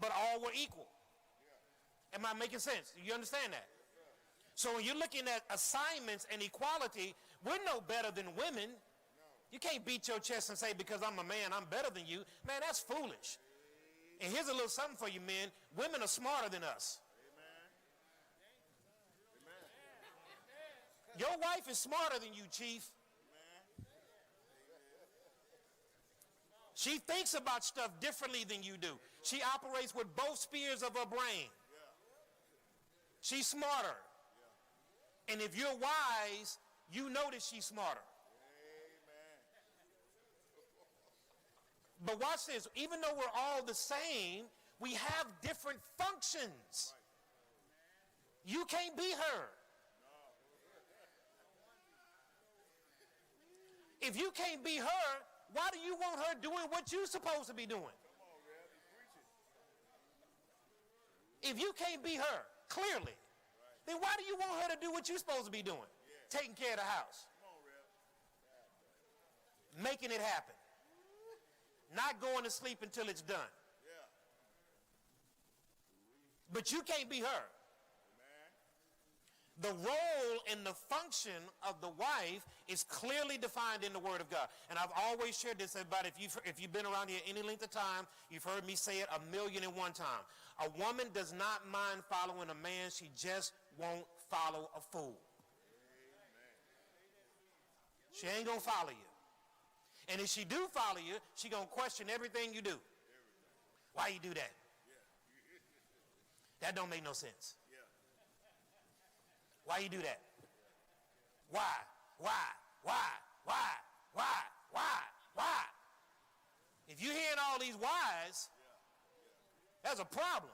but all were equal. Am I making sense? You understand that? So when you're looking at assignments and equality, we're no better than women. You can't beat your chest and say, because I'm a man, I'm better than you. Man, that's foolish. And here's a little something for you men. Women are smarter than us. Your wife is smarter than you, Chief. She thinks about stuff differently than you do. She operates with both spheres of her brain. She's smarter. And if you're wise, you know that she's smarter. But watch this. Even though we're all the same, we have different functions. You can't be her. If you can't be her, why do you want her doing what you're supposed to be doing? If you can't be her, clearly, then why do you want her to do what you're supposed to be doing? Taking care of the house. Making it happen. Not going to sleep until it's done. But you can't be her. The role and the function of the wife is clearly defined in the Word of God. And I've always shared this, everybody. If you've been around here any length of time, you've heard me say it 1,000,001 times. A woman does not mind following a man. She just won't follow a fool. She ain't going to follow you. And if she do follow you, she going to question everything you do. Why you do that? That don't make no sense. Why you do that? Why? If you're hearing all these whys, that's a problem.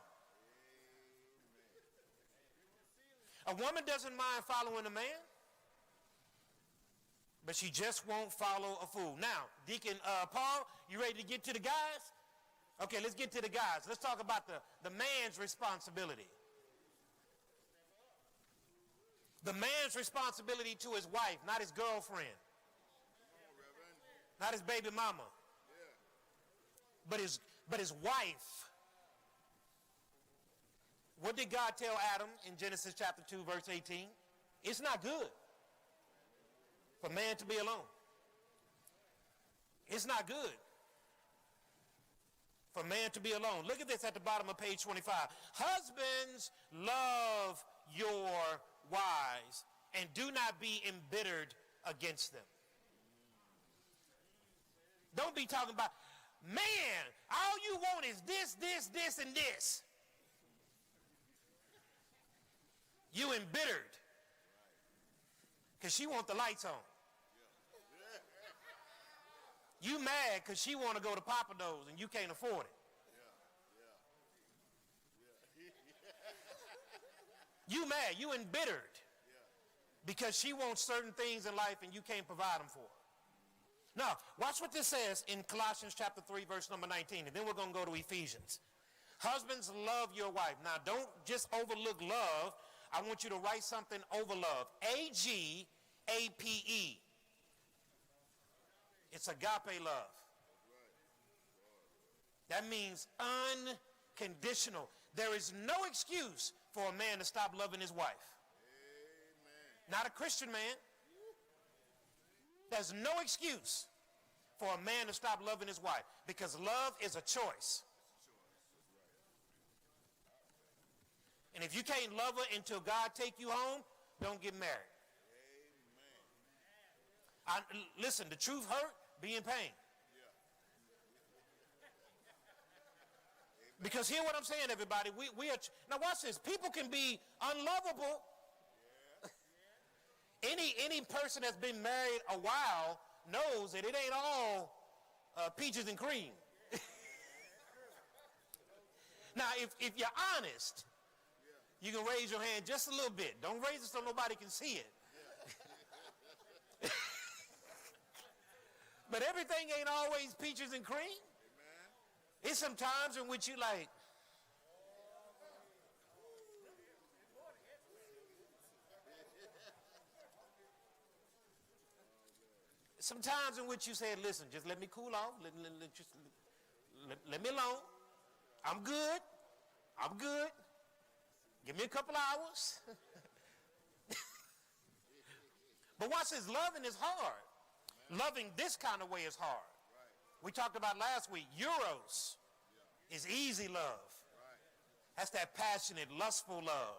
A woman doesn't mind following a man, but she just won't follow a fool. Now, Deacon Paul, you ready to get to the guys? Okay, let's get to the guys. Let's talk about the man's responsibility. The man's responsibility to his wife, not his girlfriend, not his baby mama, but his wife. What did God tell Adam in Genesis chapter 2, verse 18? It's not good for man to be alone. It's not good for man to be alone. Look at this at the bottom of page 25. Husbands, love your wives and do not be embittered against them. Don't be talking about, man, all you want is this, and this. You embittered because she want the lights on. You mad because she want to go to Papa Do's and you can't afford it. You mad, you embittered because she wants certain things in life and you can't provide them for her. Now, watch what this says in Colossians chapter 3, verse number 19, and then we're going to go to Ephesians. Husbands, love your wife. Now, don't just overlook love. I want you to write something over love. Agape. It's agape love. That means unconditional. There is no excuse for a man to stop loving his wife. Not a Christian man. There's no excuse for a man to stop loving his wife because love is a choice. And if you can't love her until God take you home, don't get married. Listen, the truth hurt, be in pain. Because hear what I'm saying, everybody. We are now watch this. People can be unlovable. Any person that's been married a while knows that it ain't all peaches and cream. Now, if you're honest, you can raise your hand just a little bit. Don't raise it so nobody can see it. But everything ain't always peaches and cream. It's some times in which you like, sometimes in which you say, listen, just let me cool off. Let me alone. I'm good. I'm good. Give me a couple hours. But watch this, loving is hard. Loving this kind of way is hard. We talked about last week, eros is easy love. That's that passionate, lustful love.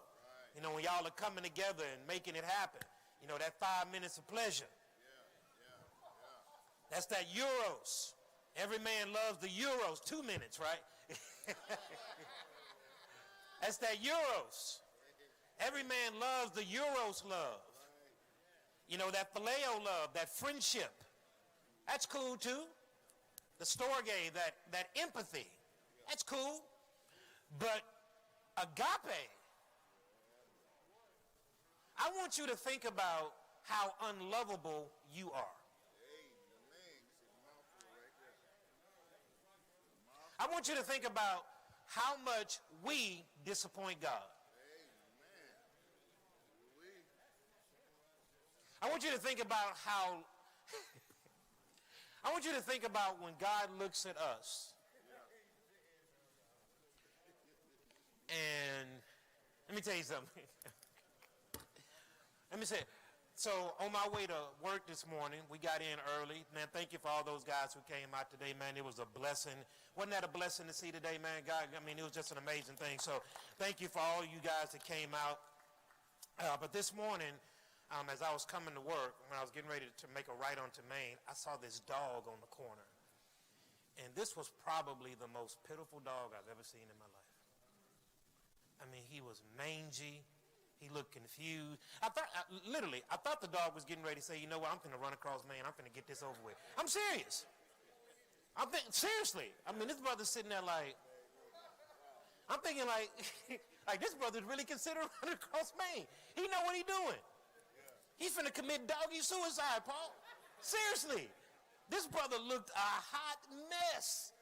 You know, when y'all are coming together and making it happen. You know, that 5 minutes of pleasure. That's that euros. Every man loves the euros. 2 minutes, right? That's that euros. Every man loves the euros love. You know, that phileo love, that friendship. That's cool too. The storge, that empathy. That's cool. But agape, I want you to think about how unlovable you are. I want you to think about how much we disappoint God. I want you to think about how, I want you to think about when God looks at us. And let me tell you something. Let me say, so on my way to work this morning, we got in early. Man, thank you for all those guys who came out today, man. It was a blessing. Wasn't that a blessing to see today, man? God, I mean, it was just an amazing thing. So thank you for all you guys that came out. But this morning, as I was coming to work, when I was getting ready to make a right onto Main, I saw this dog on the corner. And this was probably the most pitiful dog I've ever seen in my life. I mean, he was mangy. He looked confused. I thought the dog was getting ready to say, you know what, I'm going to run across Main. I'm going to get this over with. I'm serious. Seriously. I mean, this brother's sitting there like, I'm thinking like, like this brother's really considering running across Main. He know what he doing. He's finna commit doggy suicide, Paul. Seriously. This brother looked a hot mess.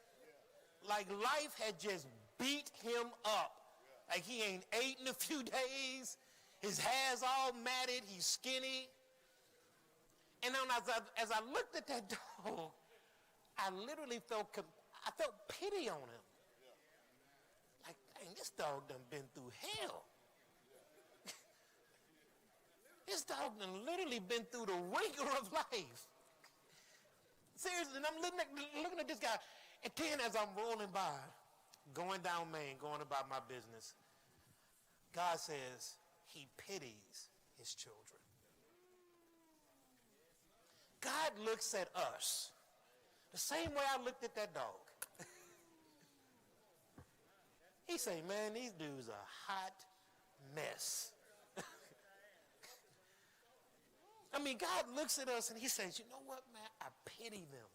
Like life had just beat him up. Like he ain't ate in a few days. His hair's all matted. He's skinny. And then as I looked at that dog, I literally felt pity on him. Like, dang, this dog done been through hell. This dog done literally been through the ringer of life. Seriously, and I'm looking at this guy. And then as I'm rolling by, going down Main, going about my business, God says he pities his children. God looks at us the same way I looked at that dog. He say, man, these dudes are a hot mess. I mean, God looks at us and he says, you know what, man, I pity them.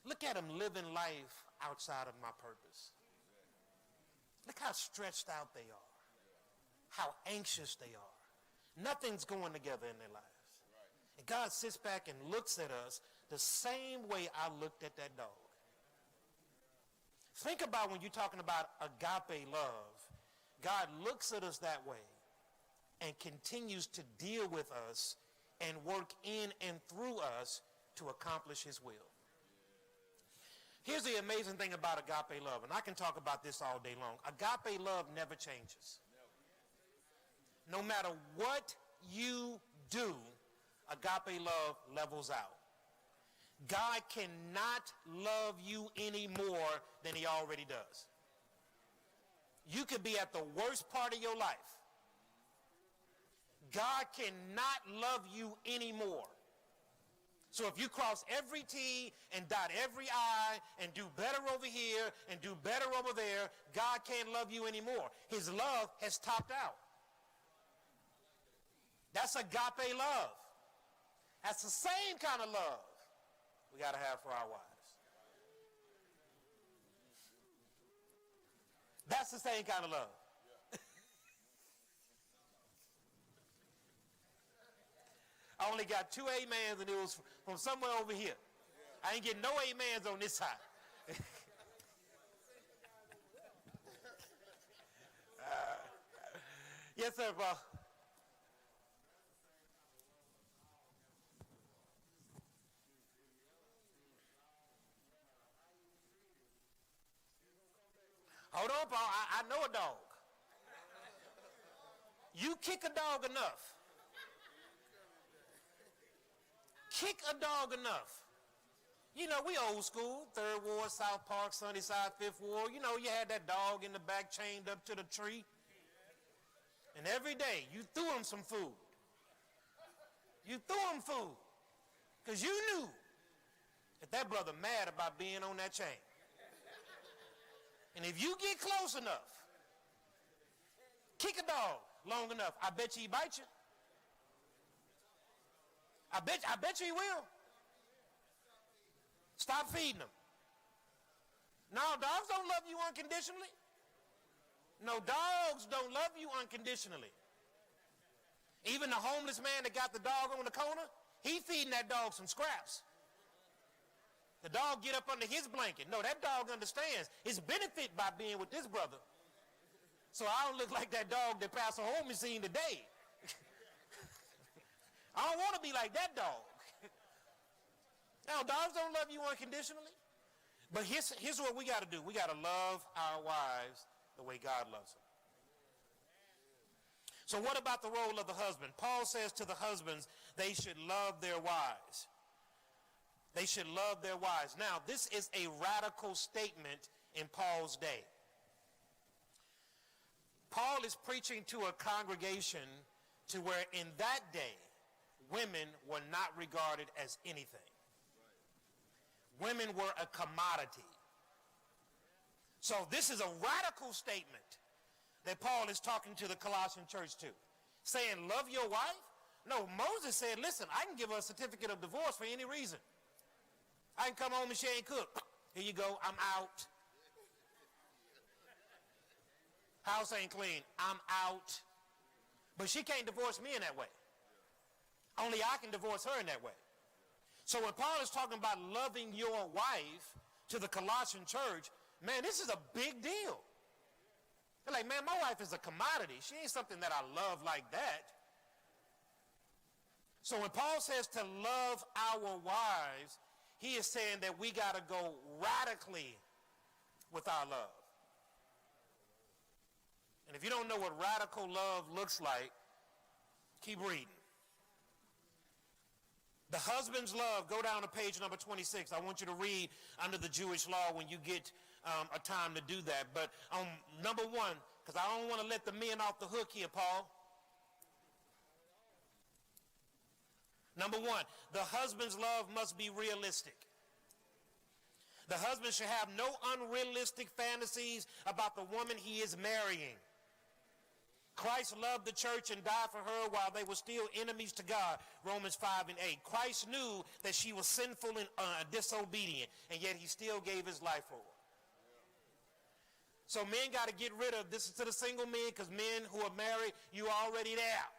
Look at them living life outside of my purpose. Look how stretched out they are. How anxious they are. Nothing's going together in their lives. And God sits back and looks at us the same way I looked at that dog. Think about when you're talking about agape love. God looks at us that way and continues to deal with us and work in and through us to accomplish his will. Here's the amazing thing about agape love, and I can talk about this all day long. Agape love never changes. No matter what you do, agape love levels out. God cannot love you any more than he already does. You could be at the worst part of your life. God cannot love you anymore. So if you cross every T and dot every I and do better over here and do better over there, God can't love you anymore. His love has topped out. That's agape love. That's the same kind of love we got to have for our wives. That's the same kind of love. I only got 2 amens, and it was from somewhere over here. I ain't getting no amens on this side. Yes, sir, bro. Hold on, Paul. I know a dog. You kick a dog enough. Kick a dog enough. You know, we old school, 3rd Ward, South Park, Sunnyside, 5th Ward. You know, you had that dog in the back chained up to the tree. And every day, you threw him some food. You threw him food. Because you knew that brother mad about being on that chain. And if you get close enough, kick a dog long enough, I bet you he bite you. I bet you he will. Stop feeding them. No, dogs don't love you unconditionally. No, dogs don't love you unconditionally. Even the homeless man that got the dog on the corner, he feeding that dog some scraps. The dog get up under his blanket. No, that dog understands his benefit by being with this brother. So I don't look like that dog that Pastor Holmes seen today. I don't want to be like that dog. Now, dogs don't love you unconditionally. But here's what we got to do. We got to love our wives the way God loves them. So what about the role of the husband? Paul says to the husbands, they should love their wives. They should love their wives. Now, this is a radical statement in Paul's day. Paul is preaching to a congregation to where in that day, women were not regarded as anything. Women were a commodity. So this is a radical statement that Paul is talking to the Colossian church to. Saying, love your wife? No, Moses said, listen, I can give her a certificate of divorce for any reason. I can come home and she ain't cooked. Here you go, I'm out. House ain't clean, I'm out. But she can't divorce me in that way. Only I can divorce her in that way. So when Paul is talking about loving your wife to the Colossian church, man, this is a big deal. They're like, man, my wife is a commodity. She ain't something that I love like that. So when Paul says to love our wives, he is saying that we got to go radically with our love. And if you don't know what radical love looks like, keep reading. The husband's love, go down to page number 26. I want you to read under the Jewish law when you get a time to do that. But number one, because I don't want to let the men off the hook here, Paul. Number one, the husband's love must be realistic. The husband should have no unrealistic fantasies about the woman he is marrying. Christ loved the church and died for her while they were still enemies to God, Romans 5 and 8. Christ knew that she was sinful and disobedient, and yet he still gave his life for her. So men got to get rid of, this is to the single men, because men who are married, you already there.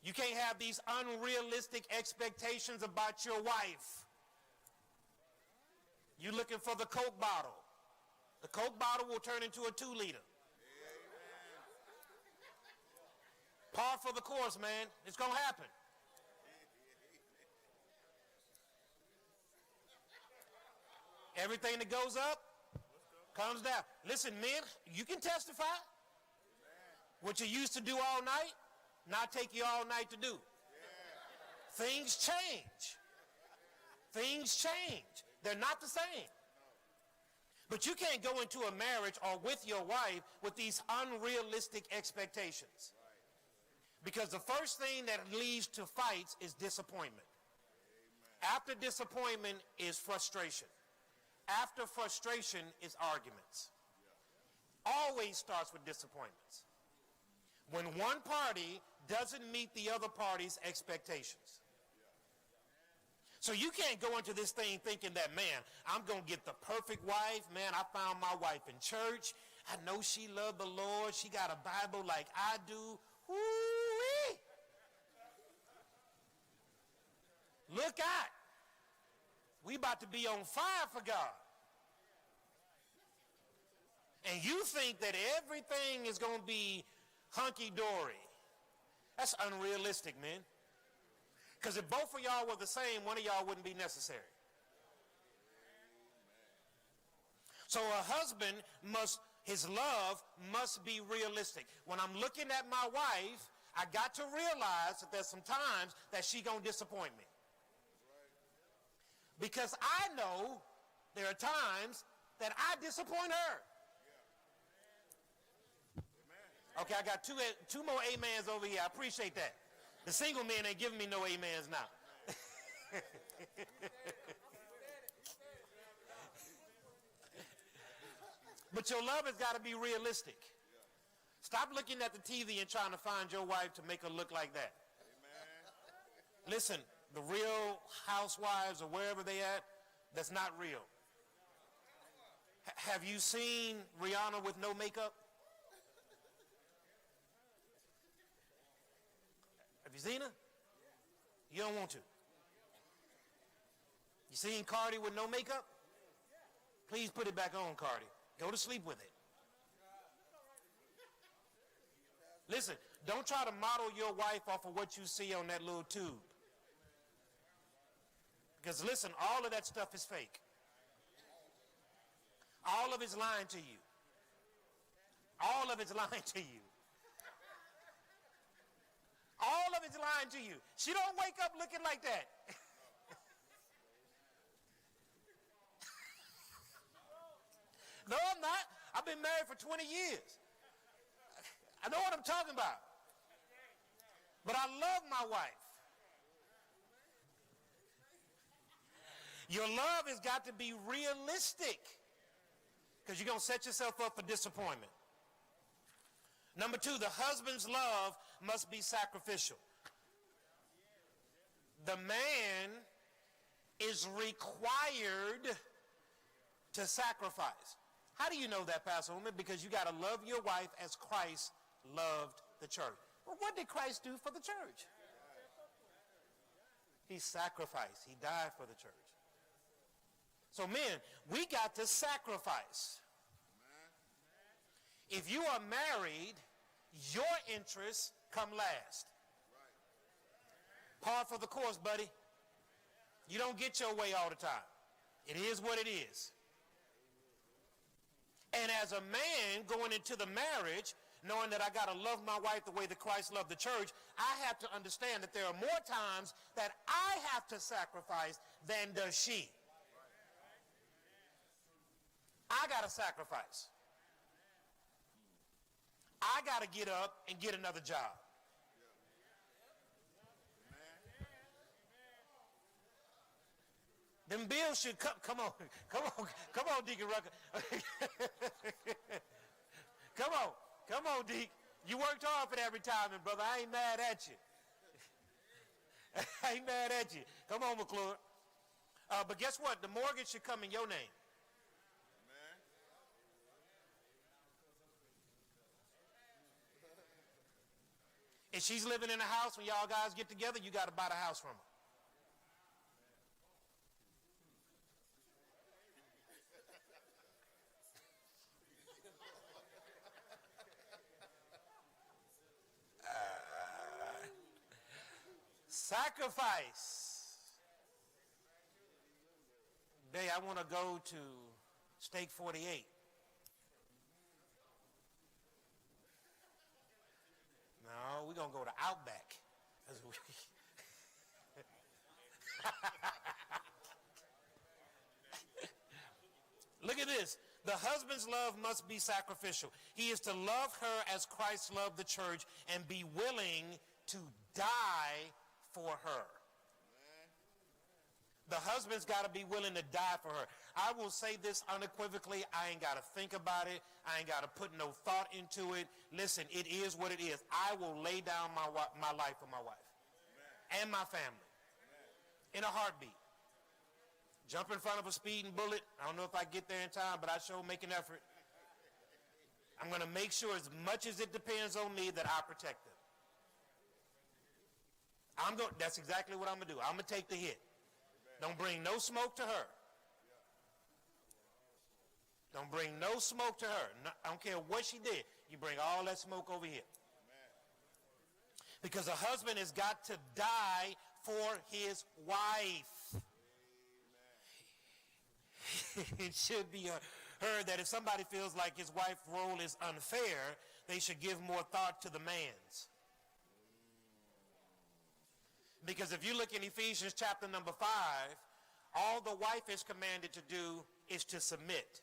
You can't have these unrealistic expectations about your wife. You're looking for the Coke bottle. The Coke bottle will turn into a 2-liter. Par for the course, man. It's going to happen. Everything that goes up comes down. Listen, men, you can testify. What you used to do all night, not take you all night to do. Things change. Things change. They're not the same. But you can't go into a marriage or with your wife with these unrealistic expectations. Because the first thing that leads to fights is disappointment. After disappointment is frustration. After frustration is arguments. Always starts with disappointments. When one party doesn't meet the other party's expectations. So you can't go into this thing thinking that, man, I'm going to get the perfect wife. Man, I found my wife in church. I know she loved the Lord. She got a Bible like I do. Woo-wee. Look out. We about to be on fire for God. And you think that everything is going to be hunky-dory. That's unrealistic, man. Because if both of y'all were the same, one of y'all wouldn't be necessary. So a husband his love must be realistic. When I'm looking at my wife, I got to realize that there's some times that she gonna disappoint me. Because I know there are times that I disappoint her. Okay, I got two more amens over here. I appreciate that. The single men ain't giving me no amens now. But your love has got to be realistic. Stop looking at the TV and trying to find your wife to make her look like that. Listen, the real housewives or wherever they at, that's not real. Have you seen Rihanna with no makeup? Have you seen her? You don't want to. You seen Cardi with no makeup? Please put it back on, Cardi. Go to sleep with it. Listen, don't try to model your wife off of what you see on that little tube. Because listen, all of that stuff is fake. All of it's lying to you. All of it's lying to you. All of it's lying to you. She don't wake up looking like that. No, I'm not. I've been married for 20 years. I know what I'm talking about. But I love my wife. Your love has got to be realistic, because you're going to set yourself up for disappointment. Number two, the husband's love must be sacrificial. The man is required to sacrifice. How do you know that, Pastor Woman? Because you got to love your wife as Christ loved the church. Well, what did Christ do for the church? He sacrificed. He died for the church. So men, we got to sacrifice. If you are married, your interests come last. Par for the course, buddy. You don't get your way all the time. It is what it is. And as a man going into the marriage, knowing that I got to love my wife the way that Christ loved the church, I have to understand that there are more times that I have to sacrifice than does she. I got to sacrifice. I got to get up and get another job. Them bills should come on, Deacon Rucker. Come on, Deacon. You worked hard for that retirement, brother. I ain't mad at you. I ain't mad at you. Come on, McClure. But guess what? The mortgage should come in your name. If she's living in a house, when y'all guys get together, you got to buy the house from her. Sacrifice. Today I want to go to Steak 48. No, we're going to go to Outback. Look at this. The husband's love must be sacrificial. He is to love her as Christ loved the church and be willing to die for her. The husband's got to be willing to die for her. I will say this unequivocally. I ain't got to think about it. I ain't got to put no thought into it. Listen, it is what it is. I will lay down my life for my wife and my family in a heartbeat. Jump in front of a speeding bullet. I don't know if I get there in time, but I sure make an effort. I'm going to make sure as much as it depends on me that I protect them. That's exactly what I'm going to do. I'm going to take the hit. Don't bring no smoke to her. Don't bring no smoke to her. No, I don't care what she did. You bring all that smoke over here. Because a husband has got to die for his wife. It should be heard that if somebody feels like his wife's role is unfair, they should give more thought to the man's. Because if you look in Ephesians chapter number 5, all the wife is commanded to do is to submit.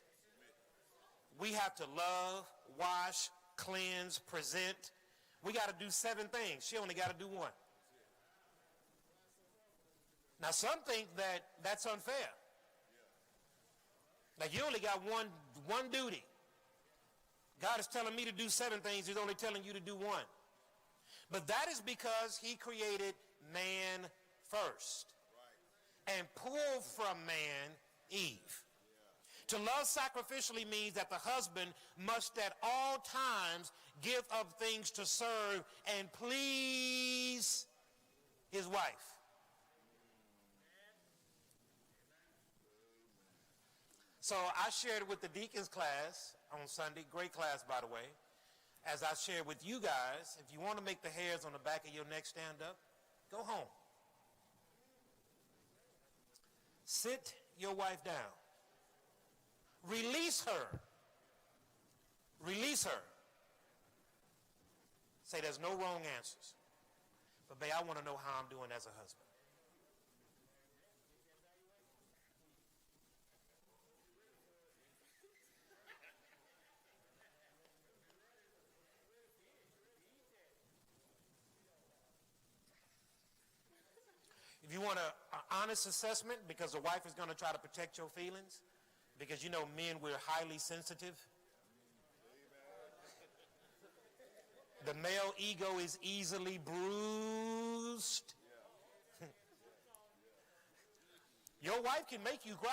We have to love, wash, cleanse, present. We got to do 7 things. She only got to do 1. Now, some think that that's unfair. Like you only got one duty. God is telling me to do 7 things. He's only telling you to do 1. But that is because he created man first and pulled from man Eve. To love sacrificially means that the husband must at all times give up things to serve and please his wife. So I shared with the deacons class on Sunday, great class by the way, as I shared with you guys, if you want to make the hairs on the back of your neck stand up, go home. Sit your wife down. Release her. Release her. Say there's no wrong answers. But babe, I want to know how I'm doing as a husband. If you want an honest assessment, because the wife is going to try to protect your feelings, because you know men, we're highly sensitive. The male ego is easily bruised. Your wife can make you cry.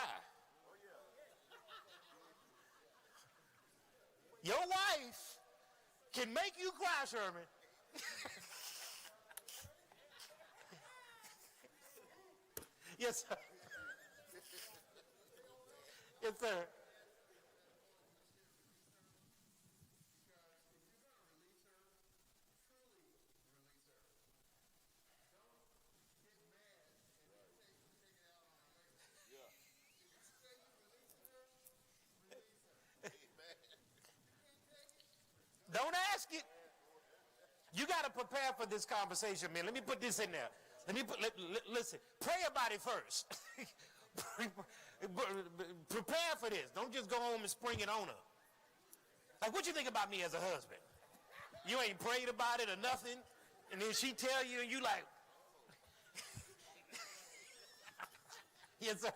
Your wife can make you cry, Sherman. Yes, sir. Yes, sir. Don't ask it. You got to prepare for this conversation, man. Let me put this in there. Listen, pray about it first. Prepare for this. Don't just go home and spring it on her. Like, what you think about me as a husband? You ain't prayed about it or nothing, and then she tell you, and you like, yes, sir.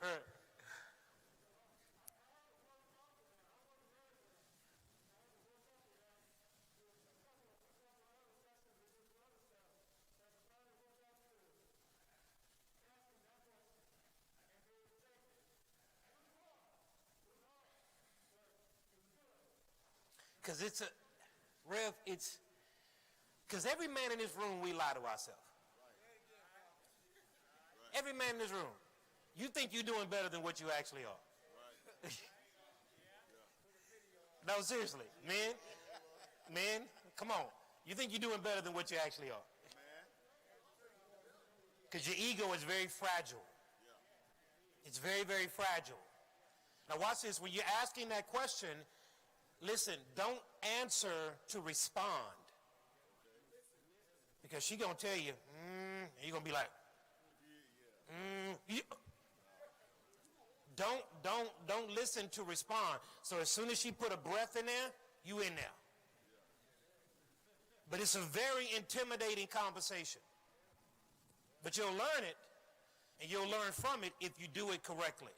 Because because every man in this room, we lie to ourselves. Every man in this room. You think you're doing better than what you actually are. No, seriously. Men, come on. You think you're doing better than what you actually are. Because your ego is very fragile. It's very, very fragile. Now watch this. When you're asking that question, listen, don't answer to respond. Because she's going to tell you, and you're going to be like, yeah. Don't listen to respond. So as soon as she put a breath in there, you in there. But it's a very intimidating conversation. But you'll learn it, and you'll learn from it if you do it correctly.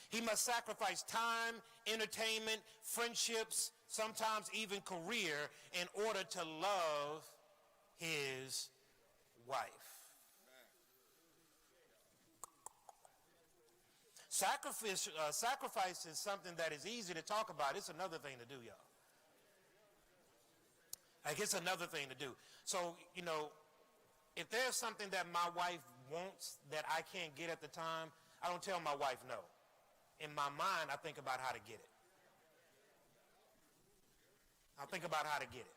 He must sacrifice time, entertainment, friendships, sometimes even career in order to love his wife. Sacrifice is something that is easy to talk about. It's another thing to do, y'all. Like, it's another thing to do. So, you know, if there's something that my wife wants that I can't get at the time, I don't tell my wife no. In my mind, I think about how to get it. I'll think about how to get it.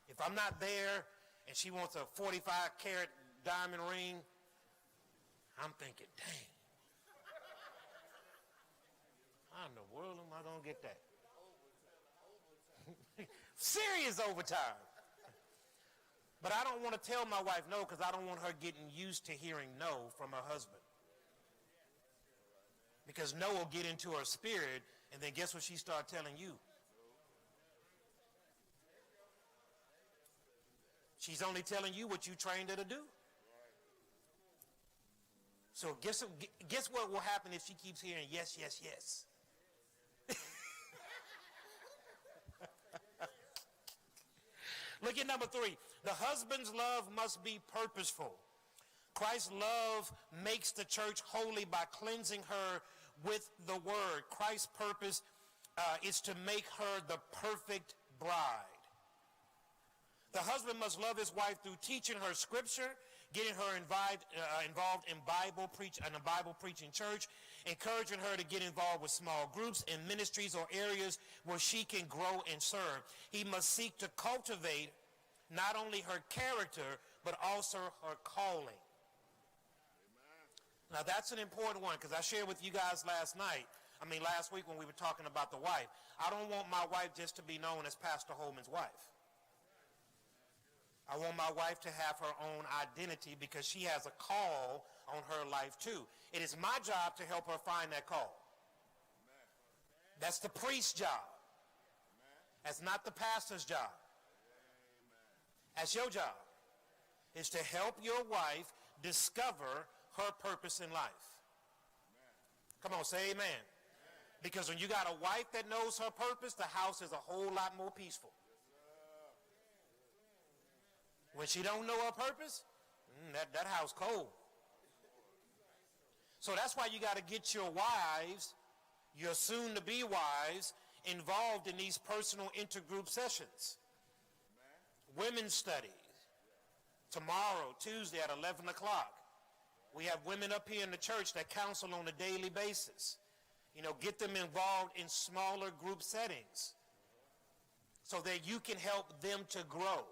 If I'm not there and she wants a 45-carat diamond ring, I'm thinking, dang, how in the world am I going to get that? Serious overtime. But I don't want to tell my wife no because I don't want her getting used to hearing no from her husband. Because no will get into her spirit, and then guess what she start telling you? She's only telling you what you trained her to do. So guess what will happen if she keeps hearing yes, yes, yes? Look at number 3. The husband's love must be purposeful. Christ's love makes the church holy by cleansing her with the word. Christ's purpose is to make her the perfect bride. The husband must love his wife through teaching her scripture, getting her involved in a Bible preaching church, encouraging her to get involved with small groups and ministries or areas where she can grow and serve. He must seek to cultivate not only her character, but also her calling. Now that's an important one because I shared with you guys last week when we were talking about the wife. I don't want my wife just to be known as Pastor Holman's wife. I want my wife to have her own identity because she has a call on her life too. It is my job to help her find that call. That's the priest's job. That's not the pastor's job. That's your job. Is to help your wife discover her purpose in life. Come on, say amen. Because when you got a wife that knows her purpose, the house is a whole lot more peaceful. When she don't know her purpose, that house cold. So that's why you got to get your wives, your soon-to-be wives, involved in these personal intergroup sessions. Women's studies. Tomorrow, Tuesday at 11 o'clock. We have women up here in the church that counsel on a daily basis. Get them involved in smaller group settings so that you can help them to grow.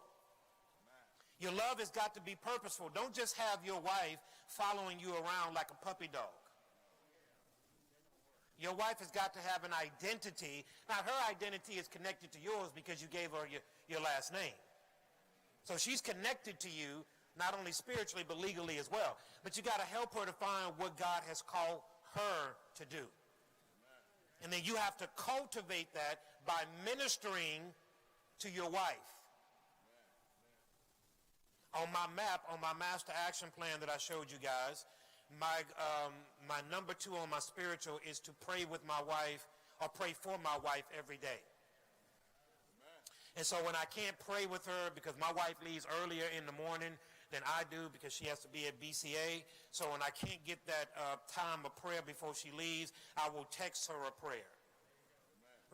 Your love has got to be purposeful. Don't just have your wife following you around like a puppy dog. Your wife has got to have an identity. Now, her identity is connected to yours because you gave her your last name. So she's connected to you, not only spiritually, but legally as well. But you got to help her to find what God has called her to do. And then you have to cultivate that by ministering to your wife. On my map, on my master action plan that I showed you guys, my number 2 on my spiritual is to pray with my wife or pray for my wife every day. And so when I can't pray with her because my wife leaves earlier in the morning than I do because she has to be at BCA, so when I can't get that time of prayer before she leaves, I will text her a prayer.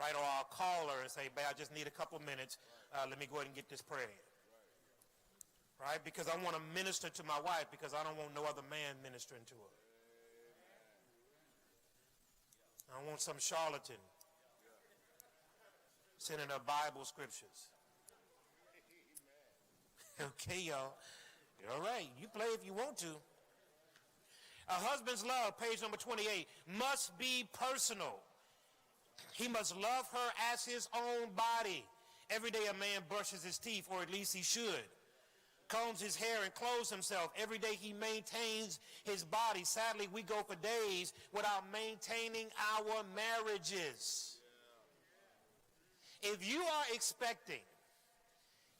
Right? Or I'll call her and say, babe, I just need a couple minutes. Let me go ahead and get this prayer in. Right? Because I want to minister to my wife because I don't want no other man ministering to her. I don't want some charlatan sending her Bible scriptures. Okay, y'all. All right. You play if you want to. A husband's love, page number 28, must be personal. He must love her as his own body. Every day a man brushes his teeth, or at least he should. Combs his hair and clothes himself. Every day he maintains his body. Sadly, we go for days without maintaining our marriages. If you are expecting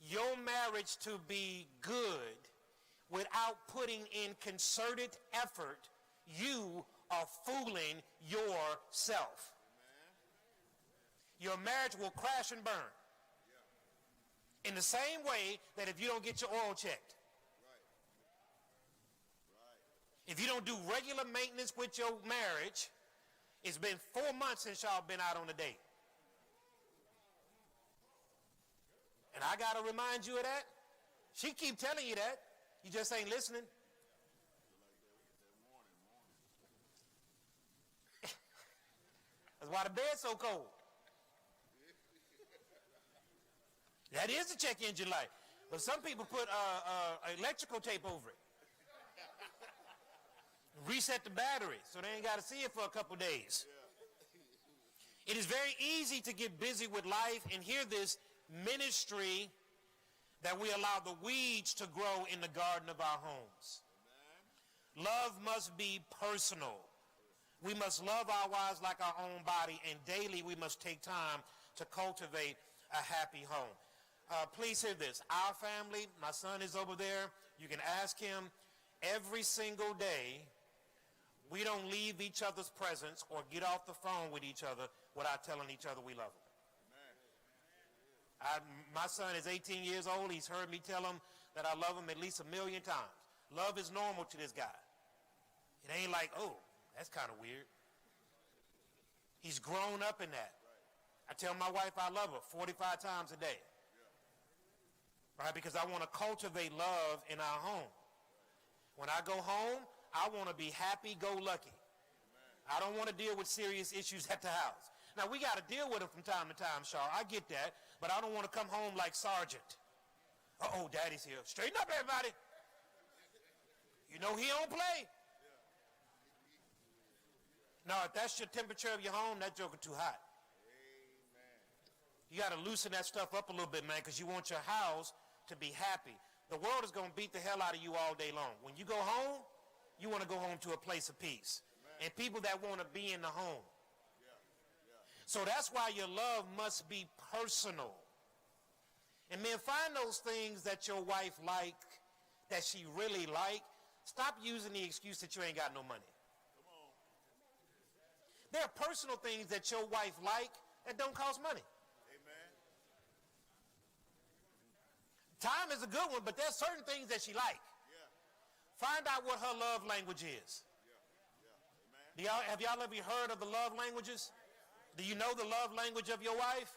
your marriage to be good without putting in concerted effort, you are fooling yourself. Your marriage will crash and burn. In the same way that if you don't get your oil checked. If you don't do regular maintenance with your marriage, it's been 4 months since y'all been out on a date. And I got to remind you of that. She keep telling you that. You just ain't listening. That's why the bed's so cold. That is the check engine light. But some people put electrical tape over it. Reset the battery so they ain't got to see it for a couple days. It is very easy to get busy with life, and hear this, ministry that we allow the weeds to grow in the garden of our homes. Love must be personal. We must love our wives like our own body, and daily we must take time to cultivate a happy home. Please hear this. Our family, my son is over there. You can ask him every single day. We don't leave each other's presence or get off the phone with each other without telling each other we love them. My son is 18 years old. He's heard me tell him that I love him at least 1 million times. Love is normal to this guy. It ain't like, oh, that's kind of weird. He's grown up in that. I tell my wife I love her 45 times a day. Right? Because I want to cultivate love in our home. When I go home, I want to be happy-go-lucky. I don't want to deal with serious issues at the house. Now, we got to deal with them from time to time, Shaw. I get that. But I don't want to come home like Sergeant. Uh-oh, Daddy's here. Straighten up, everybody. You know he don't play. No, if that's your temperature of your home, that joker too hot. You got to loosen that stuff up a little bit, man, because you want your house to be happy. The world is going to beat the hell out of you all day long. When you go home, you want to go home to a place of peace. And people that want to be in the home. So that's why your love must be personal. And men, find those things that your wife like, that she really like. Stop using the excuse that you ain't got no money. There are personal things that your wife like that don't cost money. Amen. Time is a good one, but there's certain things that she like. Yeah. Find out what her love language is. Yeah. Yeah. Have y'all ever heard of the love languages? Do you know the love language of your wife?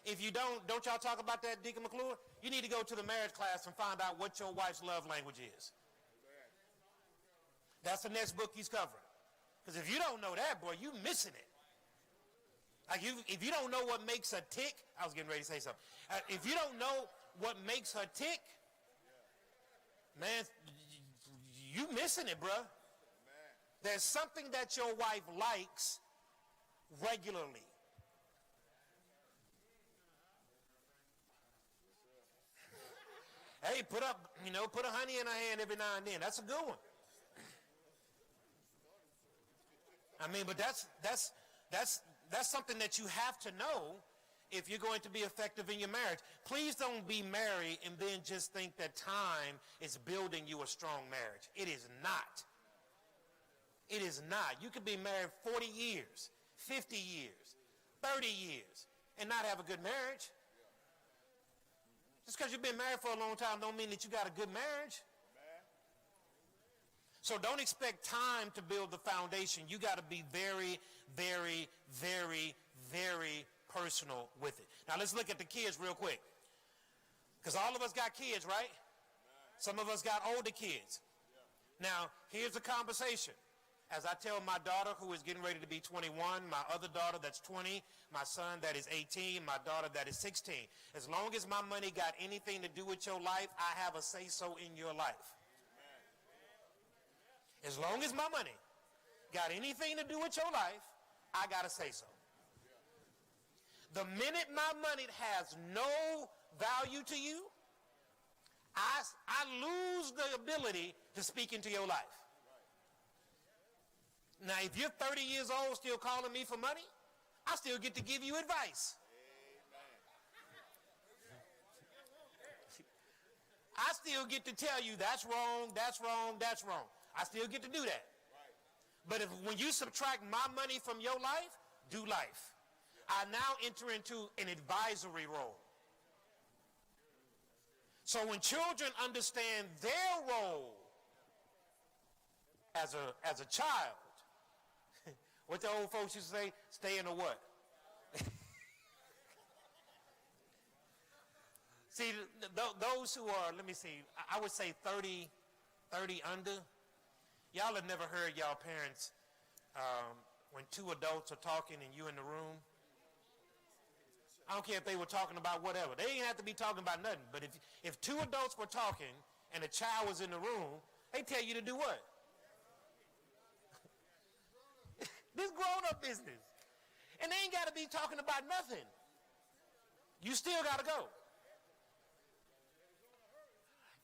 If you don't y'all talk about that, Deacon McClure? You need to go to the marriage class and find out what your wife's love language is. That's the next book he's covering. Because if you don't know that, boy, you missing it. Like if you don't know what makes her tick, I was getting ready to say something. If you don't know what makes her tick, man, you missing it, bruh. There's something that your wife likes regularly. Hey, put a honey in her hand every now and then. That's a good one. I mean, but that's something that you have to know if you're going to be effective in your marriage. Please don't be married and then just think that time is building you a strong marriage. It is not. It is not. You could be married 40 years, 50 years, 30 years, and not have a good marriage. Just because you've been married for a long time don't mean that you got a good marriage. So don't expect time to build the foundation. You got to be very, very, very, very personal with it. Now let's look at the kids real quick. Because all of us got kids, right? Some of us got older kids. Now, here's the conversation. As I tell my daughter, who is getting ready to be 21, my other daughter that's 20, my son that is 18, my daughter that is 16. As long as my money got anything to do with your life, I have a say-so in your life. As long as my money got anything to do with your life, I got to say so. The minute my money has no value to you, I lose the ability to speak into your life. Now, if you're 30 years old still calling me for money, I still get to give you advice. I still get to tell you that's wrong, that's wrong, that's wrong. I still get to do that. But when you subtract my money from your life, do life. I now enter into an advisory role. So when children understand their role as a child, what the old folks used to say, stay in a what? See, those who are, let me see, I would say 30 under. Y'all have never heard y'all parents, when two adults are talking and you in the room. I don't care if they were talking about whatever. They didn't have to be talking about nothing. But if two adults were talking and a child was in the room, they tell you to do what? This grown-up business. And they ain't got to be talking about nothing. You still got to go.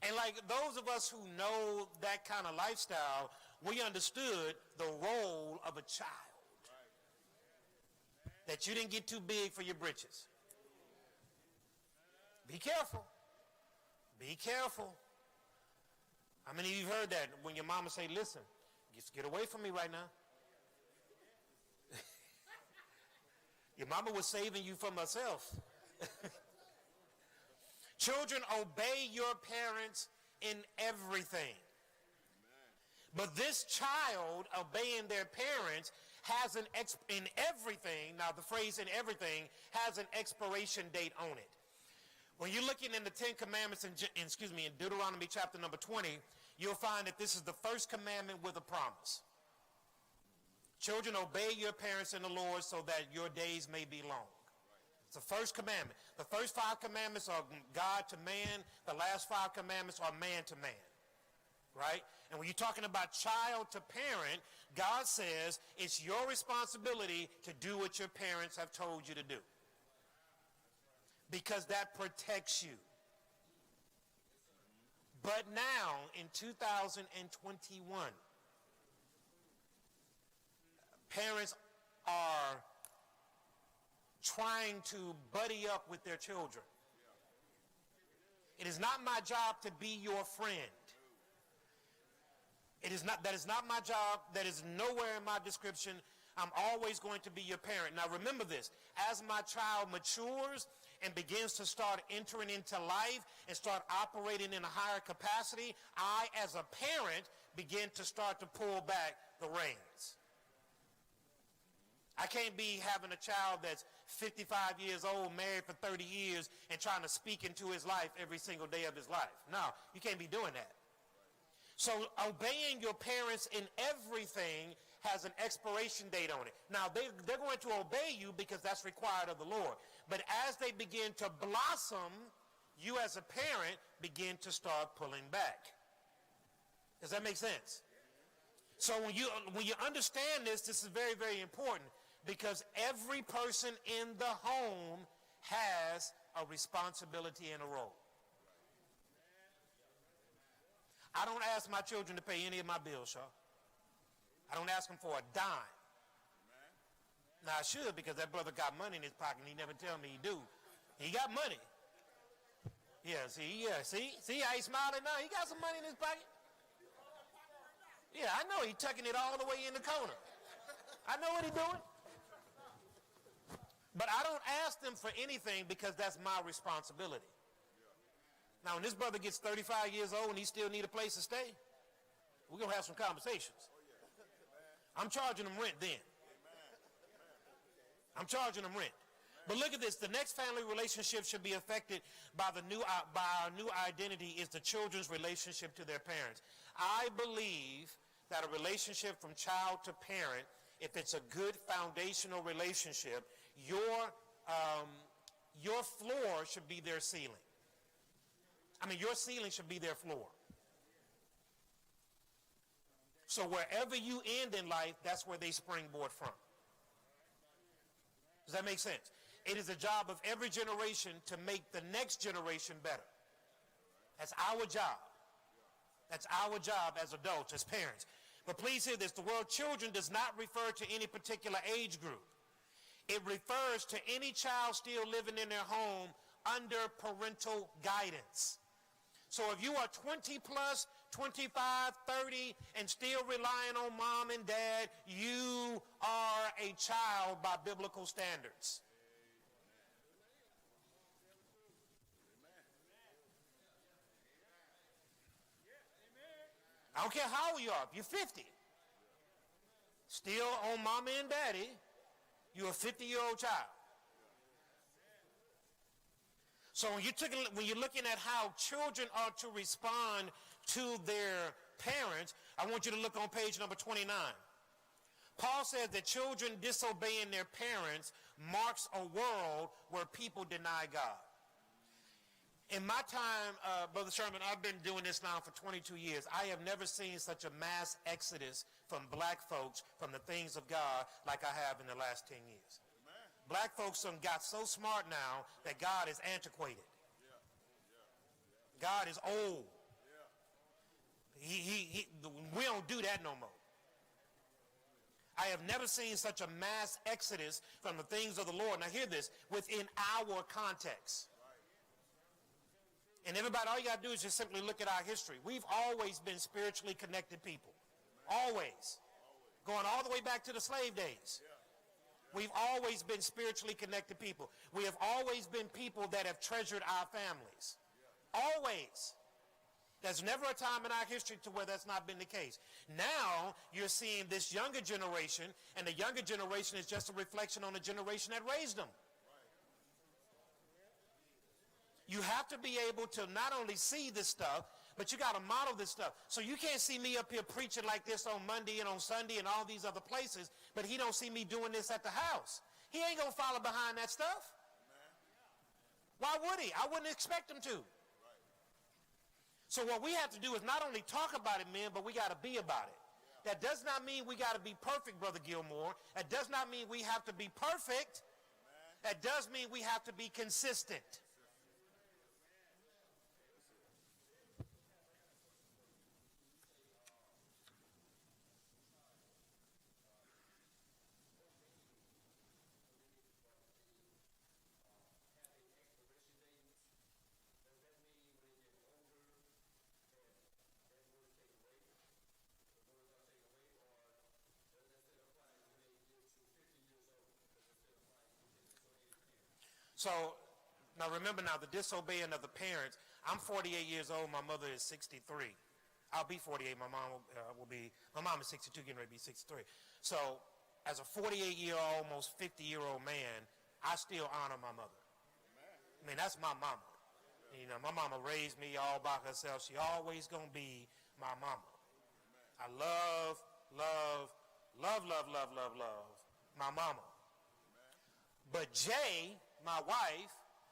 And like those of us who know that kind of lifestyle, we understood the role of a child. That you didn't get too big for your britches. Be careful. Be careful. How many of you heard that when your mama say, listen, just get away from me right now? Your mama was saving you from herself. Children, obey your parents in everything. But this child obeying their parents has in everything, now the phrase in everything has an expiration date on it. When you're looking in the Ten Commandments in Deuteronomy chapter number 20, you'll find that this is the first commandment with a promise. Children, obey your parents in the Lord so that your days may be long. It's the first commandment. The first 5 commandments are God to man. The last 5 commandments are man to man. Right? And when you're talking about child to parent, God says it's your responsibility to do what your parents have told you to do. Because that protects you. But now, in 2021, parents are trying to buddy up with their children. It is not my job to be your friend. That is not my job. That is nowhere in my description. I'm always going to be your parent. Now remember this, as my child matures and begins to start entering into life and start operating in a higher capacity, I as a parent begin to start to pull back the reins. I can't be having a child that's 55 years old, married for 30 years, and trying to speak into his life every single day of his life. No, you can't be doing that. So obeying your parents in everything has an expiration date on it. Now, they're going to obey you because that's required of the Lord. But as they begin to blossom, you as a parent begin to start pulling back. Does that make sense? So when you understand this is very, very important because every person in the home has a responsibility and a role. I don't ask my children to pay any of my bills, y'all. I don't ask them for a dime. Now I should because that brother got money in his pocket and he never tell me he do. He got money. See how he's smiling now? He got some money in his pocket. Yeah, I know he's tucking it all the way in the corner. I know what he's doing. But I don't ask them for anything because that's my responsibility. Now, when this brother gets 35 years old and he still need a place to stay, we're going to have some conversations. I'm charging him rent then. I'm charging him rent. But look at this. The next family relationship should be affected by our new identity is the children's relationship to their parents. I believe that a relationship from child to parent, if it's a good foundational relationship, your floor should be their ceiling. Your ceiling should be their floor. So wherever you end in life, that's where they springboard from. Does that make sense? It is a job of every generation to make the next generation better. That's our job. That's our job as adults, as parents. But please hear this. The word children does not refer to any particular age group. It refers to any child still living in their home under parental guidance. So if you are 20 plus, 25, 30, and still relying on mom and dad, you are a child by biblical standards. I don't care how old you are. If you're 50, still on mama and daddy, you're a 50-year-old child. So when you're looking at how children are to respond to their parents, I want you to look on page number 29. Paul says that children disobeying their parents marks a world where people deny God. In my time, Brother Sherman, I've been doing this now for 22 years. I have never seen such a mass exodus from black folks from the things of God like I have in the last 10 years. Black folks done got so smart now that God is antiquated. God is old. We don't do that no more. I have never seen such a mass exodus from the things of the Lord. Now hear this, within our context. And everybody, all you got to do is just simply look at our history. We've always been spiritually connected people. Always. Going all the way back to the slave days. We've always been spiritually connected people. We have always been people that have treasured our families. Always. There's never a time in our history to where that's not been the case. Now you're seeing this younger generation, and the younger generation is just a reflection on the generation that raised them. You have to be able to not only see this stuff, but you got to model this stuff. So you can't see me up here preaching like this on Monday and on Sunday and all these other places, but he don't see me doing this at the house. He ain't going to follow behind that stuff. Why would he? I wouldn't expect him to. So what we have to do is not only talk about it, men, but we got to be about it. That does not mean we got to be perfect, Brother Gilmore. That does not mean we have to be perfect. That does mean we have to be consistent. So, now remember now, the disobeying of the parents. I'm 48 years old. My mother is 63. I'll be 48. My mom my mom is 62, getting ready to be 63. So, as a 48-year-old, almost 50-year-old man, I still honor my mother. I mean, that's my mama. You know, my mama raised me all by herself. She always gonna be my mama. I love my mama. But Jay, my wife,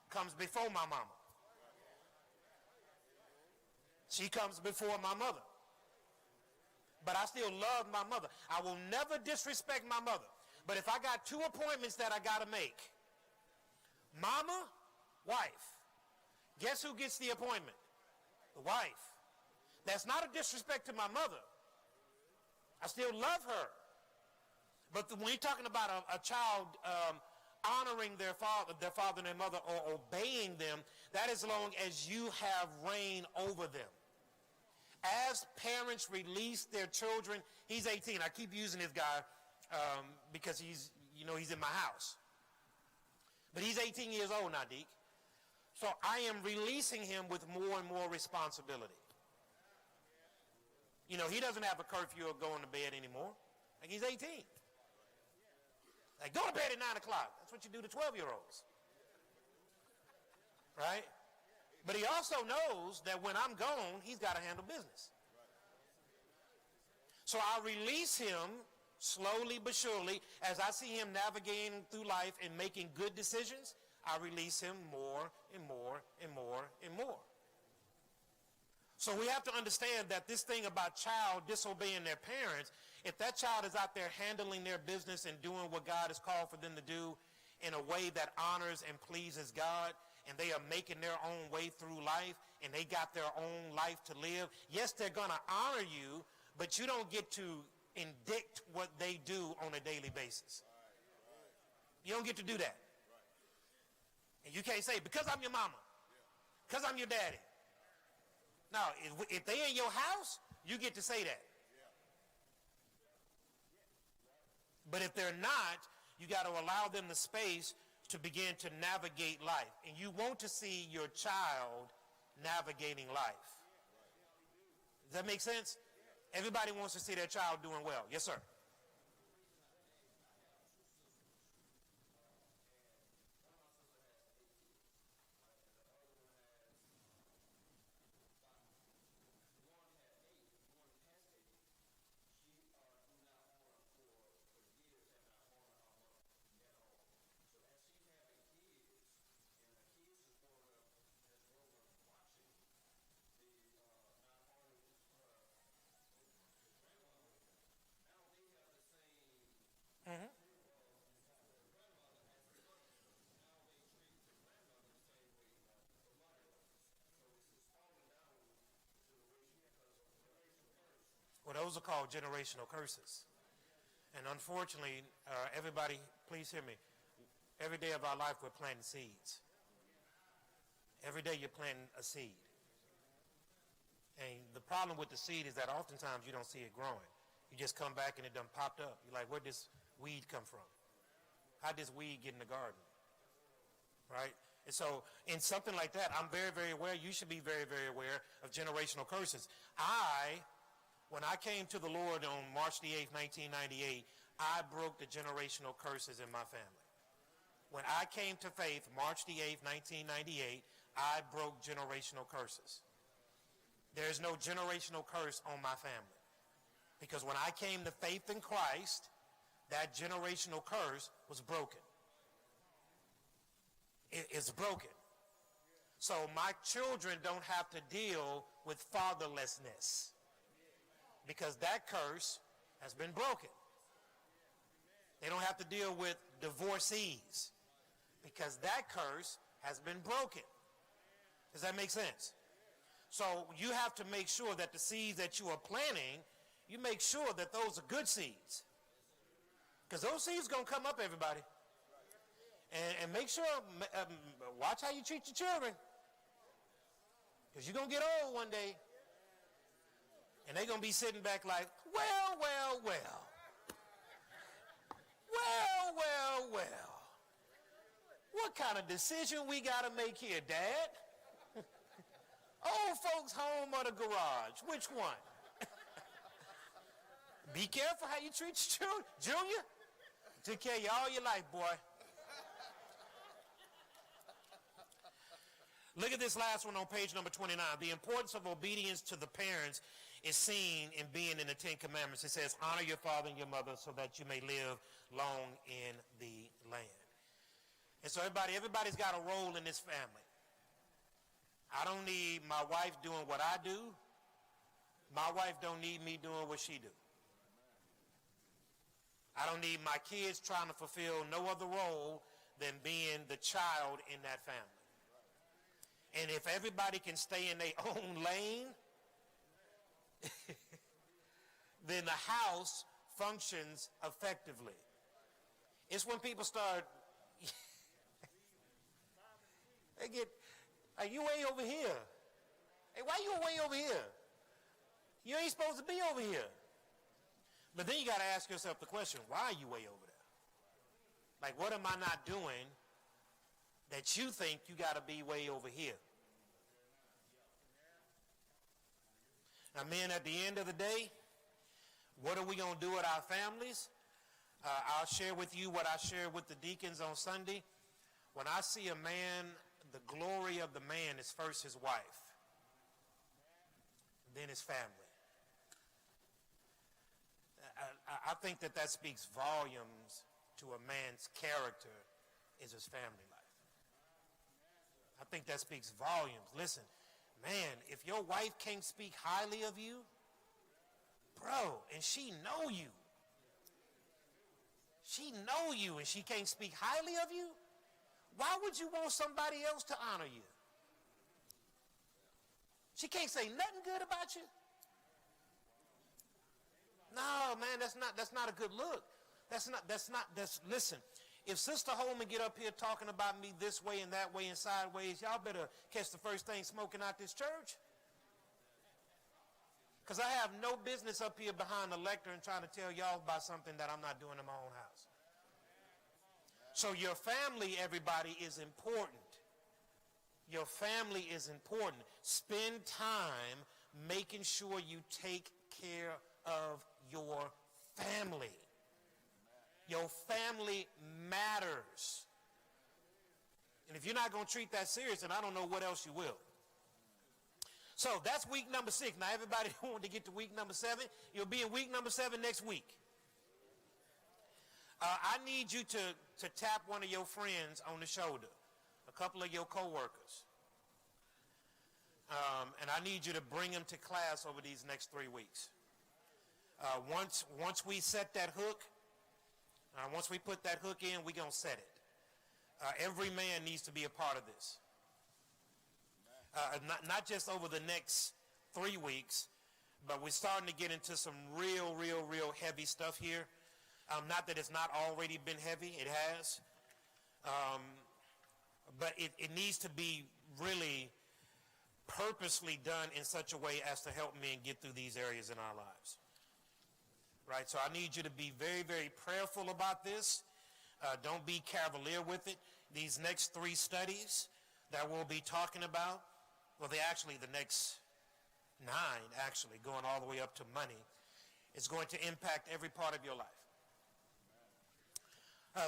comes before my mama. She comes before my mother. But I still love my mother. I will never disrespect my mother. But if I got two appointments that I got to make, mama, wife, guess who gets the appointment? The wife. That's not a disrespect to my mother. I still love her. But when you're talking about a child honoring their father and their mother, or obeying them, that is as long as you have reign over them. As parents release their children, he's 18. I keep using this guy because he's in my house. But he's 18 years old now, Deke. So I am releasing him with more and more responsibility. You know, he doesn't have a curfew of going to bed anymore. Like, he's 18. Like, go to bed at 9 o'clock. That's what you do to 12-year-olds. Right? But he also knows that when I'm gone, he's got to handle business. So I release him slowly but surely. As I see him navigating through life and making good decisions, I release him more and more and more and more. So we have to understand that this thing about child disobeying their parents, if that child is out there handling their business and doing what God has called for them to do in a way that honors and pleases God, and they are making their own way through life, and they got their own life to live, yes, they're going to honor you, but you don't get to indict what they do on a daily basis. You don't get to do that. And you can't say, because I'm your mama, because I'm your daddy. Now, if they in your house, you get to say that. But if they're not, you got to allow them the space to begin to navigate life. And you want to see your child navigating life. Does that make sense? Everybody wants to see their child doing well. Yes, sir. Those are called generational curses. And unfortunately, everybody, please hear me. Every day of our life, we're planting seeds. Every day you're planting a seed. And the problem with the seed is that oftentimes you don't see it growing. You just come back and it done popped up. You're like, where'd this weed come from? How'd this weed get in the garden? Right? And so in something like that, I'm very, very aware. You should be very, very aware of generational curses. When I came to the Lord on March the 8th, 1998, I broke the generational curses in my family. When I came to faith, March the 8th, 1998, I broke generational curses. There's no generational curse on my family. Because when I came to faith in Christ, that generational curse was broken. It's broken. So my children don't have to deal with fatherlessness, because that curse has been broken. They don't have to deal with divorcees, because that curse has been broken. Does that make sense? So you have to make sure that the seeds that you are planting, you make sure that those are good seeds. Because those seeds are going to come up, everybody. And make sure, watch how you treat your children. Because you're going to get old one day. And they're going to be sitting back like, well. What kind of decision we got to make here, Dad? Old folks home or the garage? Which one? Be careful how you treat your children. Junior, took care of you all your life, boy. Look at this last one on page number 29. The importance of obedience to the parents is seen in being in the Ten Commandments. It says, honor your father and your mother so that you may live long in the land. And so everybody's got a role in this family. I don't need my wife doing what I do. My wife don't need me doing what she do. I don't need my kids trying to fulfill no other role than being the child in that family. And if everybody can stay in their own lane, then the house functions effectively. It's when people start, they get, are you way over here? Hey, why you way over here? You ain't supposed to be over here. But then you got to ask yourself the question, why are you way over there? Like, what am I not doing that you think you got to be way over here? Now, men, at the end of the day, what are we going to do with our families? I'll share with you what I shared with the deacons on Sunday. When I see a man, the glory of the man is first his wife, then his family. I think that speaks volumes to a man's character, is his family life. I think that speaks volumes. Listen, man, if your wife can't speak highly of you, bro, and she know you and she can't speak highly of you, why would you want somebody else to honor you? She can't say nothing good about you. No, man, that's not a good look. Listen, if Sister Holman get up here talking about me this way and that way and sideways, y'all better catch the first thing smoking out this church. Because I have no business up here behind the lectern trying to tell y'all about something that I'm not doing in my own house. So your family, everybody, is important. Your family is important. Spend time making sure you take care of your family. Your family matters. And if you're not going to treat that serious, then I don't know what else you will. So that's week number 6. Now everybody who wanted to get to week number 7, you'll be in week number 7 next week. I need you to tap one of your friends on the shoulder, a couple of your coworkers. And I need you to bring them to class over these next 3 weeks. Once we set that hook, once we put that hook in, we're going to set it. Every man needs to be a part of this. Not just over the next 3 weeks, But we're starting to get into some real heavy stuff here. Not that it's not already been heavy, it has. But it needs to be really purposely done in such a way as to help men get through these areas in our lives. Right? So I need you to be very prayerful about this. Don't be cavalier with it. These next 3 studies that we'll be talking about, well, the next 9, actually, going all the way up to money, is going to impact every part of your life.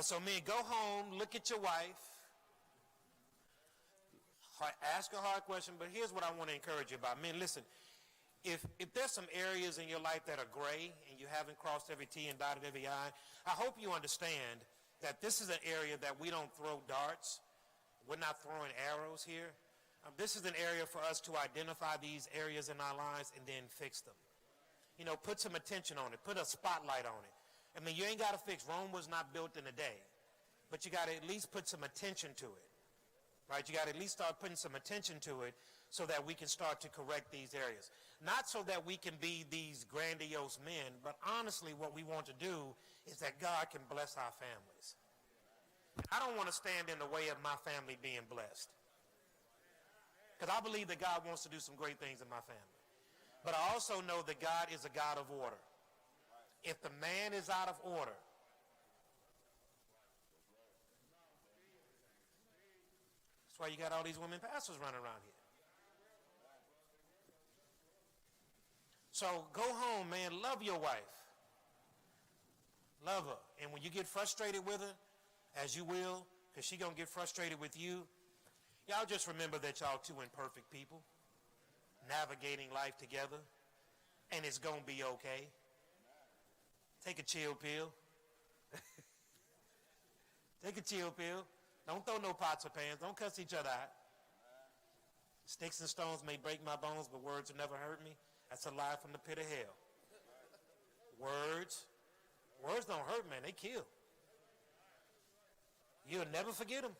So men, go home, look at your wife, ask a hard question, but here's what I want to encourage you about. Men, listen, if there's some areas in your life that are gray and you haven't crossed every T and dotted every I, I hope you understand that this is an area that we don't throw darts. We're not throwing arrows here. This is an area for us to identify these areas in our lives and then fix them. You know, put some attention on it. Put a spotlight on it. I mean, you ain't got to fix. Rome was not built in a day. But you got to at least put some attention to it. Right? You got to at least start putting some attention to it so that we can start to correct these areas. Not so that we can be these grandiose men, but honestly what we want to do is that God can bless our families. I don't want to stand in the way of my family being blessed. Because I believe that God wants to do some great things in my family. But I also know that God is a God of order. If the man is out of order, that's why you got all these women pastors running around here. So go home, man. Love your wife. Love her. And when you get frustrated with her, as you will, because she's going to get frustrated with you, y'all just remember that y'all 2 imperfect people navigating life together, and it's going to be okay. Take a chill pill. Take a chill pill. Don't throw no pots or pans. Don't cuss each other out. Sticks and stones may break my bones, but words will never hurt me. That's a lie from the pit of hell. Words don't hurt, man. They kill. You'll never forget them.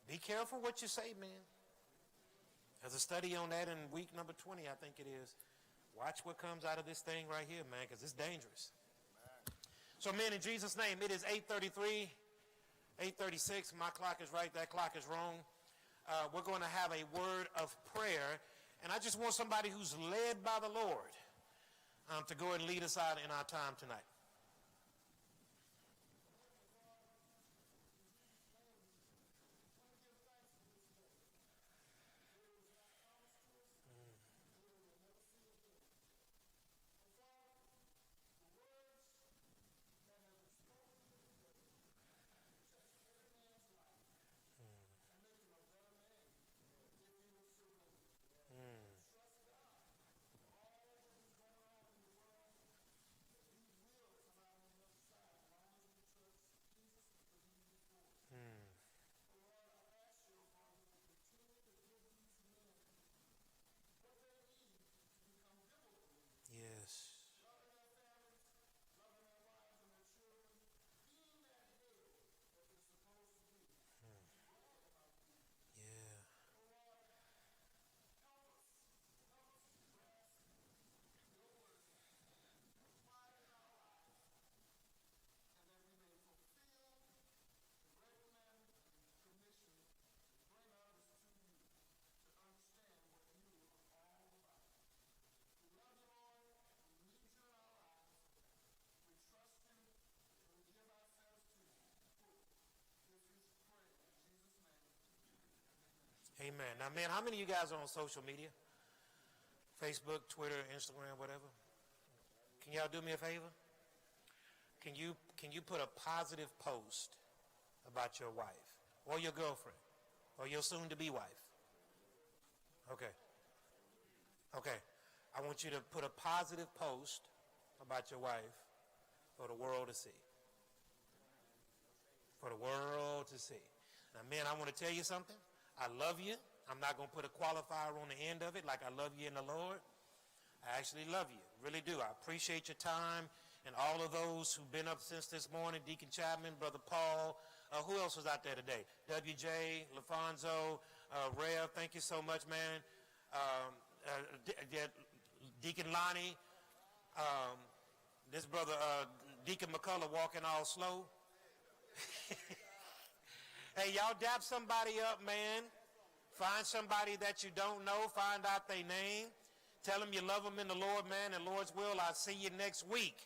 Be careful what you say, man. There's a study on that in week number 20, I think it is. Watch what comes out of this thing right here, man, because it's dangerous. So, men, in Jesus' name, it is 8:33, 8:36. My clock is right. That clock is wrong. We're going to have a word of prayer, and I just want somebody who's led by the Lord to go and lead us out in our time tonight. Yes. Yeah. Amen. Now, man, how many of you guys are on social media? Facebook, Twitter, Instagram, whatever? Can y'all do me a favor? Can you put a positive post about your wife or your girlfriend or your soon-to-be wife? Okay. Okay. I want you to put a positive post about your wife for the world to see. For the world to see. Now, man, I want to tell you something. I love you. I'm not going to put a qualifier on the end of it like I love you in the Lord. I actually love you. Really do. I appreciate your time and all of those who've been up since this morning. Deacon Chapman, Brother Paul. Who else was out there today? WJ, LaFonso, Rev. Thank you so much, man. Deacon Lonnie, this brother Deacon McCullough walking all slow. Hey, y'all dap somebody up, man. Find somebody that you don't know. Find out their name. Tell them you love them in the Lord, man, and Lord's will. I'll see you next week.